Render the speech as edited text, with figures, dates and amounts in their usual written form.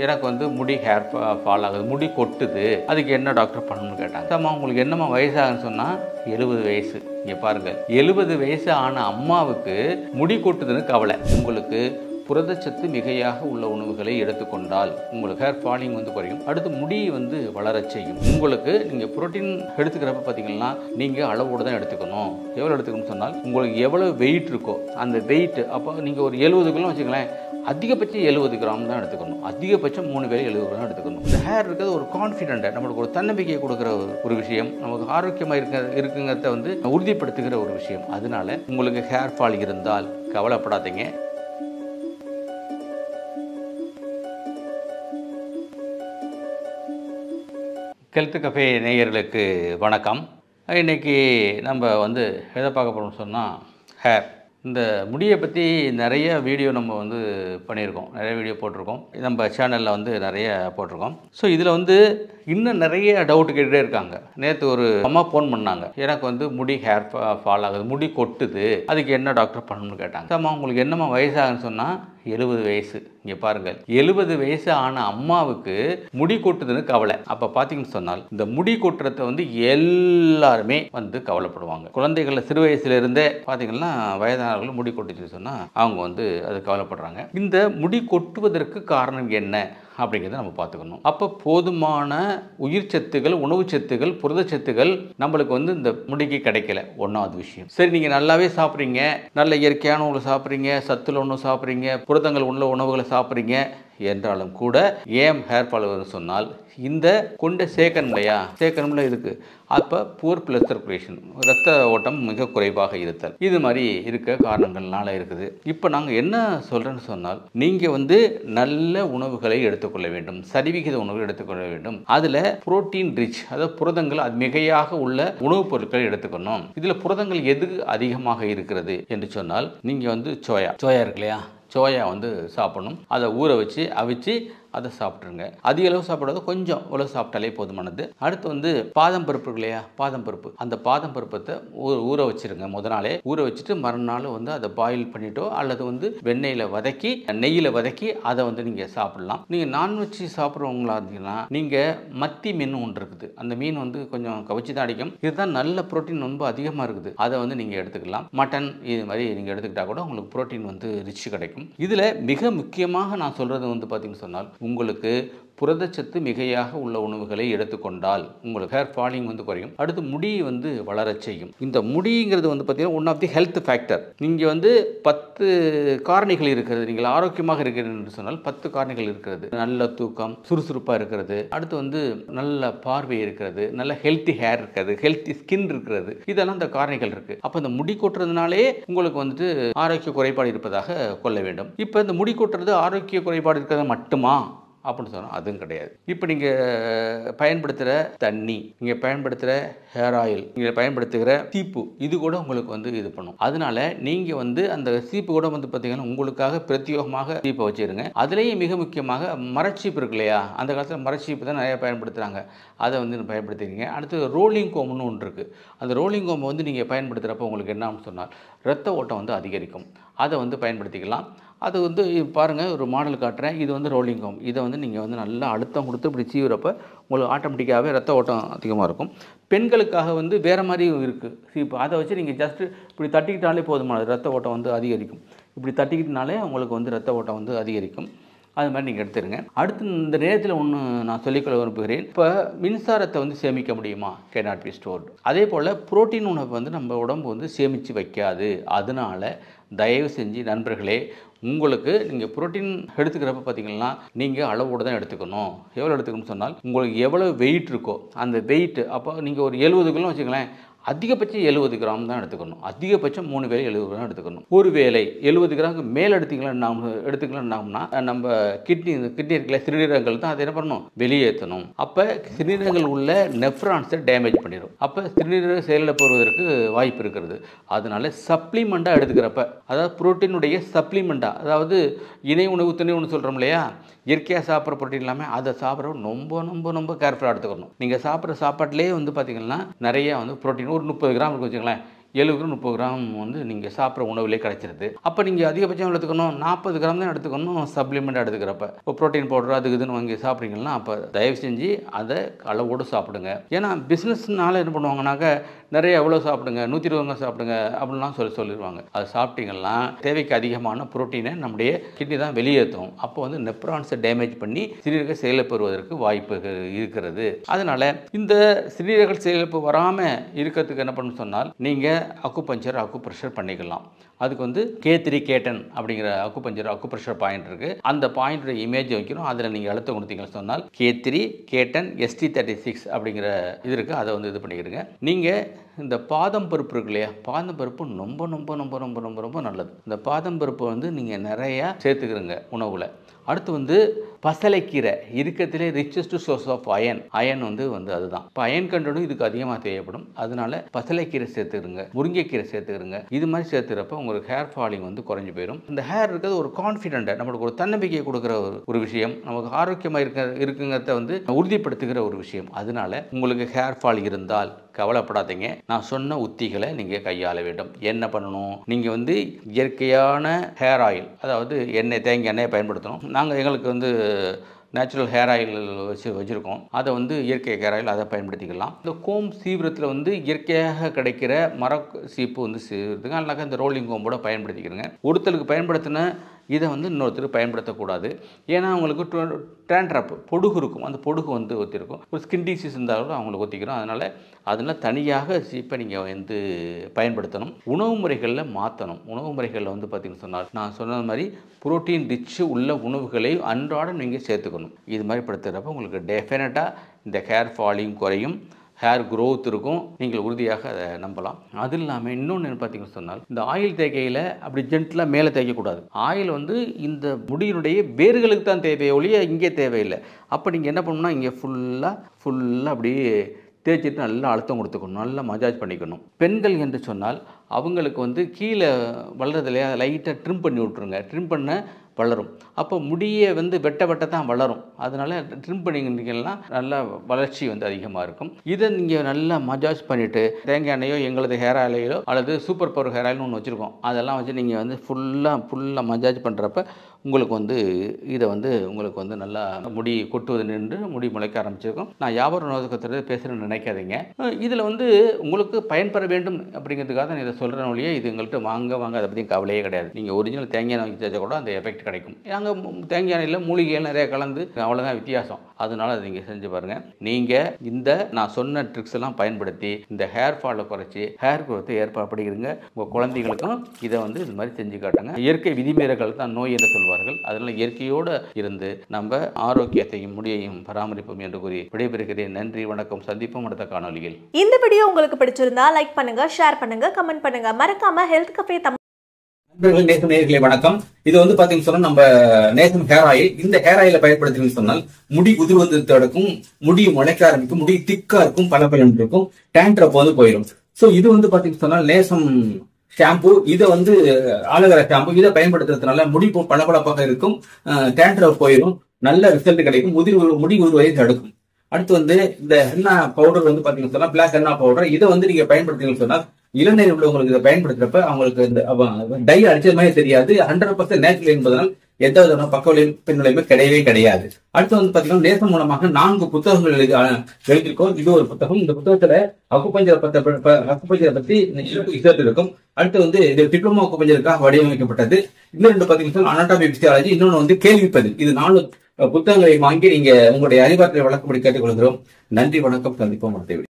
எனக்கு வந்து முடி ஃபால் ஆகுது, முடி கொட்டுது, அதுக்கு என்ன டாக்டர் பண்ணணும்னு கேட்டாங்க. அம்மா உங்களுக்கு என்னம்மா வயசாகுன்னு சொன்னால் 70 வயசு. இங்கே பாருங்கள், 70 வயசு ஆன அம்மாவுக்கு முடி கொட்டுதுன்னு கவலை. உங்களுக்கு புரதச்சத்து மிகையாக உள்ள உணவுகளை எடுத்துக்கொண்டால் உங்களுக்கு ஹேர் ஃபாலிங் வந்து குறையும். அடுத்து முடி வந்து வளரச் செய்யும். உங்களுக்கு நீங்கள் புரோட்டீன் எடுத்துக்கிறப்ப பார்த்தீங்கன்னா நீங்கள் அளவோடு தான் எடுத்துக்கணும். எவ்வளோ எடுத்துக்கணும்னு சொன்னால் உங்களுக்கு எவ்வளோ வெயிட் இருக்கோ அந்த வெயிட், அப்போ நீங்கள் ஒரு 70 கிலோ வச்சுக்கலாம், அதிகபட்சம் 70 கிராம் தான் எடுத்துக்கணும். அதிகபட்சம் 3 வேளை 70 கிராம் எடுத்துக்கணும். இந்த ஹேர் இருக்கிறது ஒரு கான்ஃபிடென்ட், நம்மளுக்கு ஒரு தன்னம்பிக்கையை கொடுக்குற ஒரு விஷயம், நமக்கு ஆரோக்கியமாக இருக்குங்கிறத வந்து உறுதிப்படுத்துகிற ஒரு விஷயம். அதனால உங்களுக்கு ஹேர் ஃபால் இருந்தால் கவலைப்படாதீங்க. ஹெல்த் கஃபே நேயர்களுக்கு வணக்கம். இன்றைக்கி நம்ம வந்து எதை பார்க்க போகிறோம்னு சொன்னால் ஹேர். இந்த முடியை பற்றி நிறைய வீடியோ நம்ம வந்து பண்ணியிருக்கோம், நிறைய வீடியோ போட்டிருக்கோம், நம்ம சேனலில் வந்து நிறைய போட்டிருக்கோம். ஸோ இதில் வந்து இன்னும் நிறைய டவுட் கேட்டுகிட்டே இருக்காங்க. நேற்று ஒரு அம்மா ஃபோன் பண்ணாங்க, எனக்கு வந்து முடி ஹேர் ஃபால் ஆகுது, முடி கொட்டுது, அதுக்கு என்ன டாக்டர் பண்ணணும்னு கேட்டாங்க. அம்மா உங்களுக்கு என்னம்மா வயசாகுன்னு சொன்னால் 70 வயசு. இங்கே பாருங்கள், 70 வயசு ஆன அம்மாவுக்கு முடி கொட்டுதுன்னு கவலை. அப்போ பார்த்தீங்கன்னு சொன்னால் இந்த முடி கொட்டுறத வந்து எல்லாருமே வந்து கவலைப்படுவாங்க. குழந்தைகள் சிறு வயசுலேருந்தே பார்த்தீங்கன்னா வயதானவர்கள் முடி கொட்டுச்சுன்னு சொன்னால் அவங்க வந்து அது கவலைப்படுறாங்க. இந்த முடி கொட்டுவதற்கு காரணம் என்ன அப்படிங்கிறத நம்ம பார்த்துக்கணும். அப்போ போதுமான உயிர் சத்துகள், உணவு சத்துகள், புரதச்சத்துகள் நம்மளுக்கு வந்து இந்த முடிக்கு கிடைக்கல. ஒன்றாவது விஷயம். சரி, நீங்கள் நல்லாவே சாப்பிட்றீங்க, நல்ல இயற்கையான உணவு சாப்பிட்றீங்க, சத்துள்ள உணவு சாப்பிட்றீங்க, புரதங்கள் உள்ள உணவுகளை சாப்பிட்றீங்க என்றாலும் கூட ஏன் ஹேர் ஃபால் வரும்னு சொன்னால் இந்த கொண்ட சேர்க்கணும்ல இருக்குது. அப்போ புவர் பிளட் சர்க்குலேஷன், ரத்த ஓட்டம் மிக குறைவாக இருத்தல், இது மாதிரி இருக்க காரணங்கள்னால இருக்குது. இப்போ நாங்கள் என்ன சொல்கிறேன்னு சொன்னால் நீங்கள் வந்து நல்ல உணவுகளை எடுத்துக்கொள்ள வேண்டும், சரிவிகித உணவு எடுத்துக்கொள்ள வேண்டும். அதில் புரோட்டீன் ரிச், அதாவது புரதங்கள் அது மிகையாக உள்ள உணவுப் பொருட்களை எடுத்துக்கணும். இதில் புரதங்கள் எது அதிகமாக இருக்கிறது என்று சொன்னால் நீங்கள் வந்து சோயா இருக்கு இல்லையா, சோயா வந்து சாப்பிடணும். அதை ஊற வச்சு அவிச்சு அதை சாப்பிட்ருங்க. அதிக அளவு சாப்பிடாத, கொஞ்சம் உழவு சாப்பிட்டாலே போதுமானது. அடுத்து வந்து பாதம் பருப்பு இருக்கு இல்லையா, பாதம் பருப்பு, அந்த பாதம் பருப்பத்தை ஊற வச்சுருங்க. முதல் நாளே ஊற வச்சுட்டு மறுநாள் வந்து அதை பாயில் பண்ணிட்டோ அல்லது வந்து வெண்ணெயில் வதக்கி நெய்யில் வதக்கி அதை வந்து நீங்கள் சாப்பிடலாம். நீங்கள் நான்வெஜ் சாப்பிட்றவங்களா இருந்தீங்கன்னா நீங்கள் மத்தி மீன் ஒன்று இருக்குது, அந்த மீன் வந்து கொஞ்சம் கவிச்சு தான் அடிக்கும். இதுதான் நல்ல புரோட்டீன் ரொம்ப அதிகமாக இருக்குது, அதை வந்து நீங்கள் எடுத்துக்கலாம். மட்டன் இது மாதிரி நீங்கள் எடுத்துக்கிட்டால் கூட உங்களுக்கு புரோட்டீன் வந்து ரிச் கிடைக்கும். இதில் மிக முக்கியமாக நான் சொல்கிறது வந்து பார்த்தீங்கன்னு சொன்னால் உங்களுக்கு புரதச்சத்து மிகையாக உள்ள உணவுகளை எடுத்துக்கொண்டால் உங்களுக்கு ஹேர் ஃபாலிங் வந்து குறையும். அடுத்து முடி வந்து வளரச் செய்யும். இந்த முடிங்கிறது வந்து பார்த்தீங்கன்னா one of the health factor. நீங்கள் வந்து 10 காரணிகள் இருக்கிறது, நீங்கள் ஆரோக்கியமாக இருக்கிறது என்று சொன்னால் 10 காரணிகள் இருக்கிறது. நல்ல தூக்கம், சுறுசுறுப்பாக இருக்கிறது, அடுத்து வந்து நல்ல பார்வை இருக்கிறது, நல்ல ஹெல்த்தி ஹேர் இருக்கிறது, ஹெல்த்தி ஸ்கின் இருக்கிறது, இதெல்லாம் இந்த காரணிகள் இருக்குது. அப்போ இந்த முடி கொட்டுறதுனாலே உங்களுக்கு வந்துட்டு ஆரோக்கிய குறைபாடு இருப்பதாக கொள்ள வேண்டும். இப்போ இந்த முடி கொட்டுறது ஆரோக்கிய குறைபாடு இருக்கிறது மட்டுமா அப்படின்னு சொன்னால் அதுவும் கிடையாது. இப்போ நீங்கள் பயன்படுத்துகிற தண்ணி, நீங்கள் பயன்படுத்துகிற ஹேர் ஆயில், நீங்கள் பயன்படுத்துகிற சீப்பு, இது கூட உங்களுக்கு வந்து இது பண்ணும். அதனால நீங்கள் வந்து அந்த சீப்பு கூட வந்து பார்த்தீங்கன்னா உங்களுக்காக பிரத்யேகமாக சீப்பை வச்சுருங்க. அதுலேயும் மிக முக்கியமாக மரச்சீப்பு இருக்கு இல்லையா, அந்த காலத்தில் மரச்சீப்பு தான் நிறையா பயன்படுத்துகிறாங்க, அதை வந்து பயன்படுத்திக்கிங்க. அடுத்து ரோலிங் கோம்னு ஒன்று இருக்குது. அந்த ரோலிங் கோம்பை வந்து நீங்கள் பயன்படுத்துகிறப்ப உங்களுக்கு என்னன்னு சொன்னால் ரத்த ஓட்டம் வந்து அதிகரிக்கும். அதை வந்து பயன்படுத்திக்கலாம். அது வந்து பாருங்கள், ஒரு மாடல் காட்டுறேன். இது வந்து ரோலிங் கோம். இதை வந்து நீங்கள் வந்து நல்லா அழுத்தம் கொடுத்து இப்படி சீவுறப்ப உங்களுக்கு ஆட்டோமேட்டிக்காகவே ரத்த ஓட்டம் அதிகமாக இருக்கும். பெண்களுக்காக வந்து வேறு மாதிரியும் இருக்குது சீப்பு, அதை வச்சு நீங்கள் ஜஸ்ட்டு இப்படி தட்டிக்கிட்டாலே போதுமானது, ரத்த ஓட்டம் வந்து அதிகரிக்கும். இப்படி தட்டிக்கிட்டனாலே உங்களுக்கு வந்து ரத்த ஓட்டம் வந்து அதிகரிக்கும். அது மாதிரி நீங்கள் எடுத்துருங்க. அடுத்து இந்த நேரத்தில் ஒன்று நான் சொல்லிக்கொள்ள விரும்புகிறேன். இப்போ மின்சாரத்தை வந்து சேமிக்க முடியுமா? Cannot be stored. அதே போல் புரோட்டீன் உணவு வந்து நம்ம உடம்பு வந்து சேமித்து வைக்காது. அதனால் தயவு செஞ்சு நண்பர்களே, உங்களுக்கு நீங்கள் புரோட்டீன் எடுத்துக்கிறப்ப பார்த்தீங்கன்னா நீங்கள் அளவோடு தான் எடுத்துக்கணும். எவ்வளோ எடுத்துக்கணும்னு சொன்னால் உங்களுக்கு எவ்வளோ வெயிட் இருக்கோ அந்த வெயிட்டு, அப்போ நீங்கள் ஒரு 70 கிலோ வச்சுக்கலாம், அதிகபட்சம் 70 கிராம் தான் எடுத்துக்கணும். அதிகபட்சம் 3 வேளை 70 கிராம் எடுத்துக்கணும். ஒரு வேளை 70 கிராமுக்கு மேலே எடுத்துக்கலாம்னா நம்ம கிட்னி இருக்குல்ல, சிறுநீரகங்கள் தான் அதை என்ன பண்ணணும், வெளியேற்றணும். அப்போ சிறுநீரகங்கள் உள்ள நெஃப்ரான்ஸை டேமேஜ் பண்ணிடும். அப்போ சிறுநீரக செயலில் போடுவதற்கு வாய்ப்பு இருக்கிறது. அதனால சப்ளிமெண்ட்டாக எடுத்துக்கிறப்ப, அதாவது புரோட்டீனுடைய சப்ளிமெண்ட்டாக, அதாவது இணை உணவு துணை உணவு சொல்கிறோம் இல்லையா, இயற்கையாக சாப்பிட்ற புரோட்டீன் இல்லாமல் அதை சாப்பிட்ற ரொம்ப கேர்ஃபுல்லாக எடுத்துக்கணும். நீங்கள் சாப்பிட்ற சாப்பாட்டிலே வந்து பார்த்திங்கன்னா நிறையா வந்து புரோட்டீன் ஒரு 30 கிராம் இருக்கு வச்சுங்களேன், 70 கிராம் 30 கிராம் வந்து நீங்கள் சாப்பிட்ற உணவுலேயே கிடைச்சிருது. அப்போ நீங்கள் அதிகபட்சம் எடுத்துக்கணும் 40 கிராம் தான் எடுத்துக்கணும் சப்ளிமெண்ட் எடுத்துக்கிறப்ப. இப்போ ப்ரோட்டீன் பவுடர் அதுக்கு இதுன்னு வாங்கி சாப்பிட்றீங்கன்னா அப்போ தயவு செஞ்சு அதை அளவோடு சாப்பிடுங்க. ஏன்னா பிஸ்னஸ்னால என்ன பண்ணுவாங்கனாக்க நிறைய எவ்வளோ சாப்பிடுங்க 120 கிராம் சாப்பிடுங்க அப்படின்லாம் சொல்லிடுவாங்க. அது சாப்பிட்டீங்கன்னா தேவைக்கு அதிகமான புரோட்டீனை நம்முடைய கிட்னி தான் வெளியேற்றும். அப்போ வந்து நெப்ரான்ஸை டேமேஜ் பண்ணி சிறுநீரக செயலிழப்பு வாய்ப்புகள் இருக்கிறது. அதனால இந்த சிறுநீரக செயலிழப்பு வராமல் இருக்கிறதுக்கு என்ன பண்ணணும்னு சொன்னால் நீங்கள் அக்குபஞ்சர் பண்ணிக்கலாம். அதுக்கு வந்து K3 K10 அப்படிங்கிற அக்குப்ரெஷர் பாயிண்ட் இருக்குது. அந்த பாயிண்டோட இமேஜ் வைக்கணும். அதில் நீங்கள் அழுத்தம் கொடுத்தீங்கன்னு சொன்னால் K3 K10 ST36 அப்படிங்கிற இது இருக்குது. அதை வந்து இது பண்ணிக்கிறீங்க. நீங்கள் இந்த பாதம் பருப்பு இருக்கு இல்லையா, பாதம் பருப்பு ரொம்ப ரொம்ப ரொம்ப ரொம்ப ரொம்ப ரொம்ப நல்லது. இந்த பாதம் பருப்பு வந்து நீங்கள் நிறையா சேர்த்துக்கிறீங்க உணவில். அடுத்து வந்து பசலைக்கீரை இருக்கிறதுலே ரிச்சஸ்ட் சோர்ஸ் ஆஃப் அயன் வந்து அதுதான். இப்போ அயன் கண்டனும் இதுக்கு அதிகமாக தேவைப்படும். அதனால பசலைக்கீரை சேர்த்துக்கிறங்க, முருங்கைக்கீரை சேர்த்துக்கிறங்க. இது மாதிரி சேர்த்துக்கிறப்ப உங்களுக்கு ஹேர் ஃபாலிங் வந்து குறைஞ்சி போயிடும். இந்த ஹேர் இருக்கிறது ஒரு கான்ஃபிடென்ட்டை நம்மளுக்கு ஒரு தன்னம்பிக்கையை கொடுக்குற ஒரு விஷயம், நமக்கு ஆரோக்கியமாக இருக்குங்கிறத வந்து உறுதிப்படுத்துகிற ஒரு விஷயம். அதனால உங்களுக்கு ஹேர் ஃபால் இருந்தால் கவலைப்படாதீங்க. நான் சொன்ன உத்திகளை நீங்கள் கையாள வேண்டும். என்ன பண்ணணும், நீங்கள் வந்து இயற்கையான ஹேர் ஆயில், அதாவது தேங்காய் எண்ணெயை பயன்படுத்தணும். நாங்கள் எங்களுக்கு வந்து நேச்சுரல் ஹேர் ஆயில் வச்சுருக்கோம். அதை வந்து இயற்கை ஹேர் ஆயில் அதை பயன்படுத்திக்கலாம். இந்த கோம் சீவிரத்தில் வந்து இயற்கையாக கிடைக்கிற மர சீப்பு வந்து சீவிரத்துக்கு அல்லது இந்த ரோலிங் கோம்போட பயன்படுத்திக்கிறேங்க. ஒருத்தருக்கு பயன்படுத்தின இதை வந்து இன்னொருத்தருக்கு பயன்படுத்தக்கூடாது. ஏன்னா அவங்களுக்கு டேண்ட்ரப் பொடுகு இருக்கும். அந்த பொடுகு வந்து ஒத்திருக்கும். ஒரு ஸ்கின் டிசீஸ் இருந்தாலும் அவங்களுக்கு ஒத்திக்கிறோம். அதனால் தனியாக சீப்பை நீங்கள் வந்து பயன்படுத்தணும். உணவு முறைகளில் மாற்றணும். உணவு முறைகளில் வந்து பார்த்திங்கன்னு சொன்னால் நான் சொன்னது மாதிரி புரோட்டீன் ரிச் உள்ள உணவுகளை அன்றாடம் நீங்கள் சேர்த்துக்கணும். இது மாதிரி படுத்துகிறப்ப உங்களுக்கு டெஃபினட்டாக இந்த ஹேர் ஃபாலிங் குறையும், ஹேர் க்ரோத் இருக்கும். நீங்கள் உறுதியாக அதை நம்பலாம். அது இல்லாமல் இன்னொன்று என்ன பார்த்தீங்கன்னு சொன்னால் இந்த ஆயில் தேய்க்கையில் அப்படி ஜென்டிலாக மேலே தேய்க்கக்கூடாது. ஆயில் வந்து இந்த முடியினுடைய வேர்களுக்கு தான் தேவையை ஒழிய இங்கே தேவையில்லை. அப்போ நீங்கள் என்ன பண்ணணும்னா இங்கே ஃபுல்லாக அப்படியே தேய்ச்சிட்டு நல்லா அழுத்தம் கொடுத்துக்கணும், நல்லா மசாஜ் பண்ணிக்கணும். பெண்கள் என்று சொன்னால் அவங்களுக்கு வந்து கீழே வளர்றதுலையே அதை லைட்டாக ட்ரிம் பண்ணி விட்ருங்க. ட்ரிம் பண்ண வளரும். அப்போ முடியை வந்து வெட்ட தான் வளரும். அதனால் ட்ரிம் பண்ணிங்கன்னா நல்லா வளர்ச்சி வந்து அதிகமாக இருக்கும். இதை நீங்கள் நல்லா மசாஜ் பண்ணிவிட்டு தேங்காய் எண்ணெயோ எங்களது ஹேர் ஆயிலையோ அல்லது சூப்பர் பவர் ஹேர் ஆயில்னு ஒன்று வச்சுருக்கோம், அதெல்லாம் வச்சு நீங்கள் வந்து ஃபுல்லாக மசாஜ் பண்ணுறப்ப உங்களுக்கு வந்து இதை வந்து உங்களுக்கு வந்து நல்லா முடி கொட்டுவது நின்று முடி முளைக்க ஆரம்பிச்சிருக்கும். நான் வியாபார நோக்கத்தில் பேசுகிறேன்னு நினைக்காதீங்க. இதில் வந்து உங்களுக்கு பயன்பெற வேண்டும் அப்படிங்கிறதுக்காக தான் இதை சொல்கிறேன் ஒழிய இது எங்கள்கிட்ட வாங்க அதை பற்றி கவலையே கிடையாது. நீங்கள் ஒரிஜினல் தேங்காய் எண்ணெய் வாங்கி தேய்ச்சா கூட அந்த எஃபெக்ட் கிடைக்கும். நாங்கள் தேங்காய் எண்ணெயில் மூலிகைகள் நிறைய கலந்து அவ்வளோதான் வித்தியாசம். அதனால் அதை நீங்கள் செஞ்சு பாருங்கள். நீங்கள் இந்த நான் சொன்ன ட்ரிக்ஸ் எல்லாம் பயன்படுத்தி இந்த ஹேர் ஃபாலை குறைச்சி ஹேர் க்ரோத்தை ஏற்படுத்திக்கிறீங்க. உங்கள் குழந்தைகளுக்கும் இதை வந்து இது மாதிரி செஞ்சு காட்டுங்க. இயற்கை விதிமீறல்கள் தான் நோய் என்று சொல்வார்கள். அதனால் இயற்கையோடு இருந்து நம்ம ஆரோக்கியத்தையும் முடியையும் பராமரிப்போம் என்று கூறி விடைபெறுகிறேன். நன்றி, வணக்கம். சந்திப்போம் அடுத்த காணொலியில். இந்த வீடியோ உங்களுக்கு பிடிச்சிருந்தா லைக் பண்ணுங்க, ஷேர் பண்ணுங்க, கமெண்ட் பண்ணுங்க. மறக்காம ஹெல்த் கஃபே நேசம் நேயர்களே வணக்கம். இது வந்து பாத்தீங்கன்னு சொன்னா நம்ம நேசம் ஹேர் ஆயில். இந்த ஹேர் ஆயில பயன்படுத்தின்னு சொன்னால் முடி உதிர்வது தடுக்கும், முடி முளைக்க ஆரம்பிக்கும், முடி திக்கா இருக்கும், பலபலன் இருக்கும், டேண்ட்ரப் வந்து போயிடும். சோ இது வந்து பாத்தீங்கன்னு சொன்னால் நேசம் ஷாம்பு. இதை வந்து ஆலோவேரா ஷாம்பு. இதை பயன்படுத்துறதுனால முடி பளபளப்பாக இருக்கும், டேண்ட்ரப் போயிடும், நல்ல ரிசல்ட் கிடைக்கும், முடி உதிர்வதை தடுக்கும். அடுத்து வந்து இந்த ஹென்னா பவுடர் வந்து பாத்தீங்கன்னு சொன்னா பிளாக் ஹென்னா பவுடர். இதை வந்து நீங்க பயன்படுத்தீங்கன்னு சொன்னால் இளநீர் உள்ளவங்களுக்கு இதை பயன்படுத்துறப்ப அவங்களுக்கு இந்த டை அடிச்சது மாதிரி தெரியாது. 100% நேச்சுரல் என்பதனால் எந்த விதமான பக்க பின்விளைவுமே கிடையவே கிடையாது. அடுத்து வந்து பாத்தீங்கன்னா நேசம் மூலமாக 4 புத்தகங்கள் எழுதியிருக்கோம். இது ஒரு புத்தகம். இந்த புத்தகத்துல அக்குபஞ்சரை பத்தி இருக்கும். அடுத்து வந்து இது டிப்ளமோ அக்குபஞ்சருக்காக வடிவமைக்கப்பட்டது. இன்னொன்று பாத்தீங்கன்னா அனாட்டமி பிசியாலஜி, இன்னொன்று வந்து கேள்விப்பதில். இது 4 புத்தகங்களை வாங்கி நீங்க உங்களுடைய அறிவாற்றலை வளர்க்கும்படி கேட்டுக்கொள்கிறோம். நன்றி, வணக்கம். சந்திப்போம் அடுத்த வீடியோ.